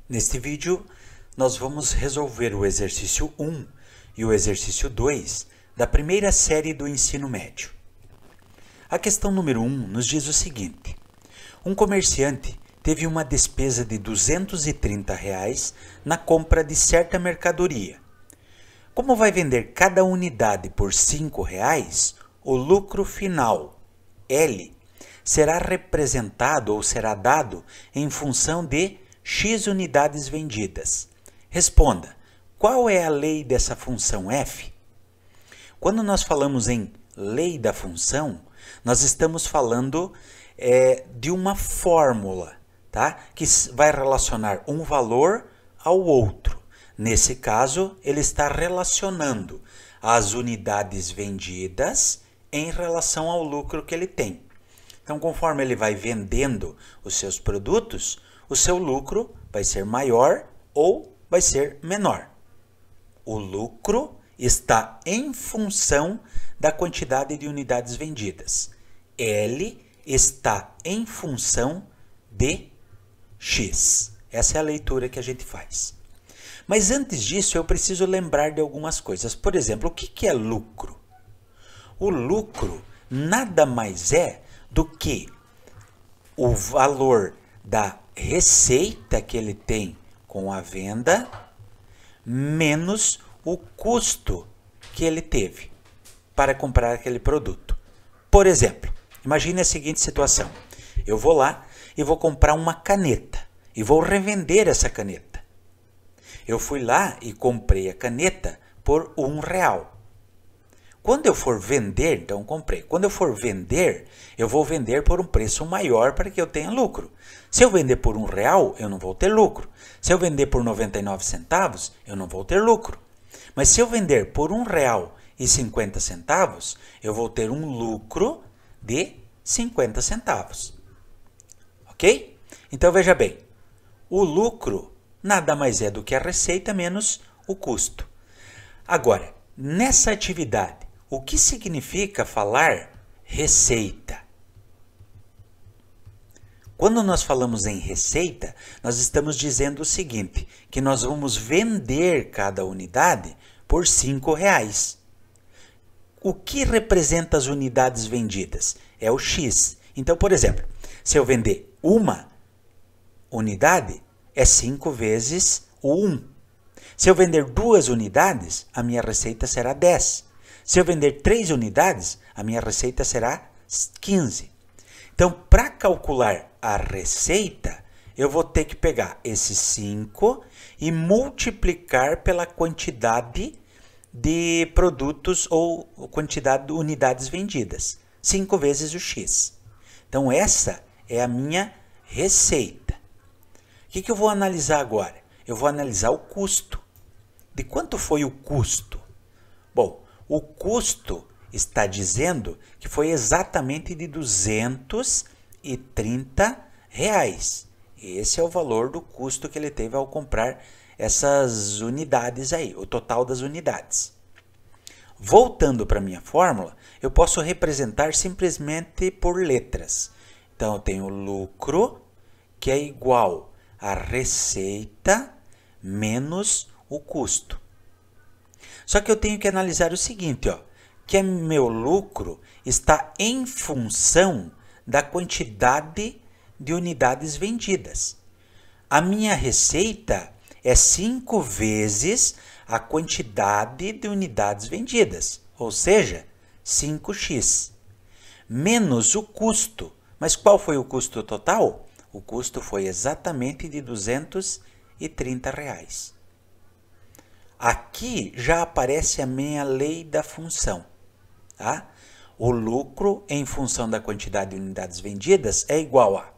Neste vídeo, nós vamos resolver o exercício 1 e o exercício 2 da primeira série do ensino médio. A questão número 1 nos diz o seguinte: um comerciante teve uma despesa de R$ 230 na compra de certa mercadoria. Como vai vender cada unidade por R$ 5, o lucro final, L, será representado ou será dado em função de X unidades vendidas. Responda, qual é a lei dessa função f? Quando nós falamos em lei da função, nós estamos falando de uma fórmula, tá? Que vai relacionar um valor ao outro. Nesse caso, ele está relacionando as unidades vendidas em relação ao lucro que ele tem. Então, conforme ele vai vendendo os seus produtos, o seu lucro vai ser maior ou vai ser menor. O lucro está em função da quantidade de unidades vendidas. L está em função de X. Essa é a leitura que a gente faz. Mas antes disso, eu preciso lembrar de algumas coisas. Por exemplo, o que é lucro? O lucro nada mais é do que o valor da receita que ele tem com a venda menos o custo que ele teve para comprar aquele produto. Por exemplo, imagine a seguinte situação. Eu vou lá e vou comprar uma caneta e vou revender essa caneta. Eu fui lá e comprei a caneta por R$ 1. Quando eu for vender, então comprei. Quando eu for vender, eu vou vender por um preço maior para que eu tenha lucro. Se eu vender por R$ 1, eu não vou ter lucro. Se eu vender por 99 centavos, eu não vou ter lucro. Mas se eu vender por R$ 1,50, eu vou ter um lucro de 50 centavos. Ok? Então veja bem, o lucro nada mais é do que a receita menos o custo. Agora, nessa atividade, o que significa falar receita? Quando nós falamos em receita, nós estamos dizendo o seguinte, que nós vamos vender cada unidade por R$ 5. O que representa as unidades vendidas? É o X. Então, por exemplo, se eu vender uma unidade, é 5 vezes o 1. Se eu vender 2 unidades, a minha receita será 10. Se eu vender 3 unidades, a minha receita será 15. Então, para calcular a receita, eu vou ter que pegar esses 5 e multiplicar pela quantidade de produtos ou quantidade de unidades vendidas. 5 vezes o X. Então, essa é a minha receita. O que eu vou analisar agora? Eu vou analisar o custo. De quanto foi o custo? Bom, o custo está dizendo que foi exatamente de R$ 230. Esse é o valor do custo que ele teve ao comprar essas unidades aí, o total das unidades. Voltando para a minha fórmula, eu posso representar simplesmente por letras. Então, eu tenho lucro, que é igual a receita menos o custo. Só que eu tenho que analisar o seguinte, ó, que meu lucro está em função da quantidade de unidades vendidas. A minha receita é 5 vezes a quantidade de unidades vendidas, ou seja, 5x, menos o custo. Mas qual foi o custo total? O custo foi exatamente de R$ 230. Aqui já aparece a minha lei da função. Tá? O lucro em função da quantidade de unidades vendidas é igual a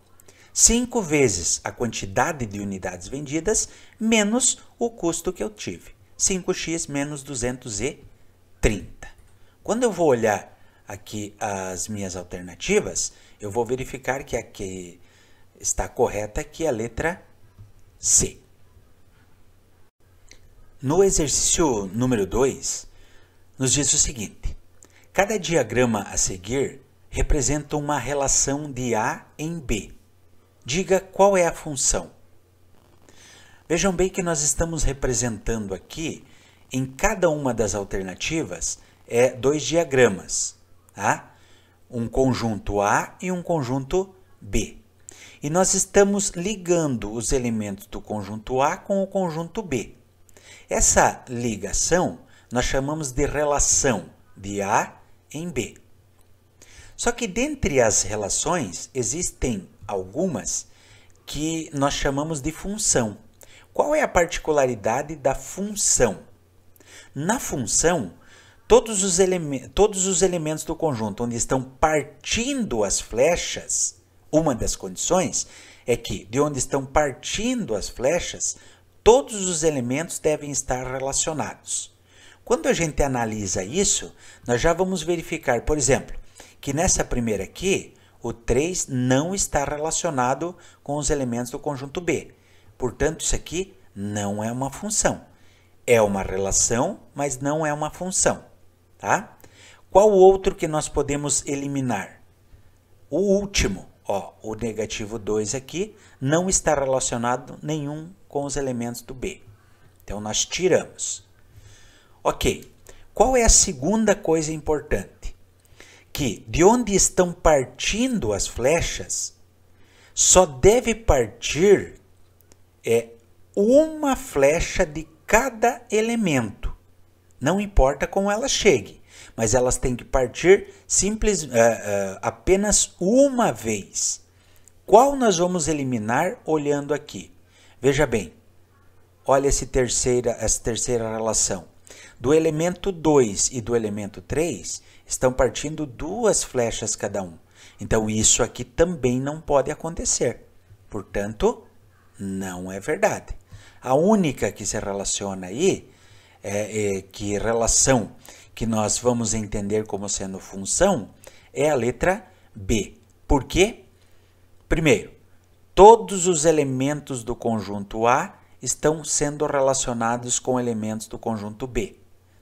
5 vezes a quantidade de unidades vendidas menos o custo que eu tive. 5x menos 230. Quando eu vou olhar aqui as minhas alternativas, eu vou verificar que aqui está correta, que é a letra C. No exercício número 2, nos diz o seguinte: cada diagrama a seguir representa uma relação de A em B. Diga qual é a função. Vejam bem que nós estamos representando aqui, em cada uma das alternativas, dois diagramas, tá? Um conjunto A e um conjunto B. E nós estamos ligando os elementos do conjunto A com o conjunto B. Essa ligação nós chamamos de relação de A em B. Só que dentre as relações existem algumas que nós chamamos de função. Qual é a particularidade da função? Na função, todos os elementos do conjunto onde estão partindo as flechas, uma das condições é que de onde estão partindo as flechas, todos os elementos devem estar relacionados. Quando a gente analisa isso, nós já vamos verificar, por exemplo, que nessa primeira aqui, o 3 não está relacionado com os elementos do conjunto B. Portanto, isso aqui não é uma função. É uma relação, mas não é uma função. Tá? Qual outro que nós podemos eliminar? O último, o negativo 2 aqui, não está relacionado nenhum com os elementos do B. Então, nós tiramos. Ok, qual é a segunda coisa importante? Que de onde estão partindo as flechas, só deve partir uma flecha de cada elemento. Não importa como ela chegue, mas elas têm que partir apenas uma vez. Qual nós vamos eliminar olhando aqui? Veja bem, olha essa terceira relação. Do elemento 2 e do elemento 3, estão partindo duas flechas cada um. Então, isso aqui também não pode acontecer. Portanto, não é verdade. A única que se relaciona aí, que relação que nós vamos entender como sendo função, é a letra B. Por quê? Primeiro, todos os elementos do conjunto A estão sendo relacionados com elementos do conjunto B.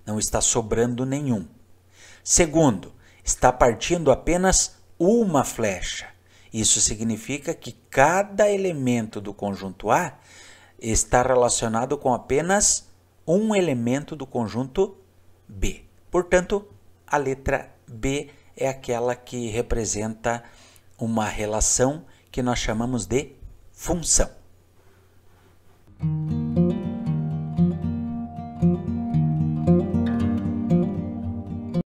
Não está sobrando nenhum. Segundo, está partindo apenas uma flecha. Isso significa que cada elemento do conjunto A está relacionado com apenas um elemento do conjunto B. Portanto, a letra B é aquela que representa uma relação que nós chamamos de função.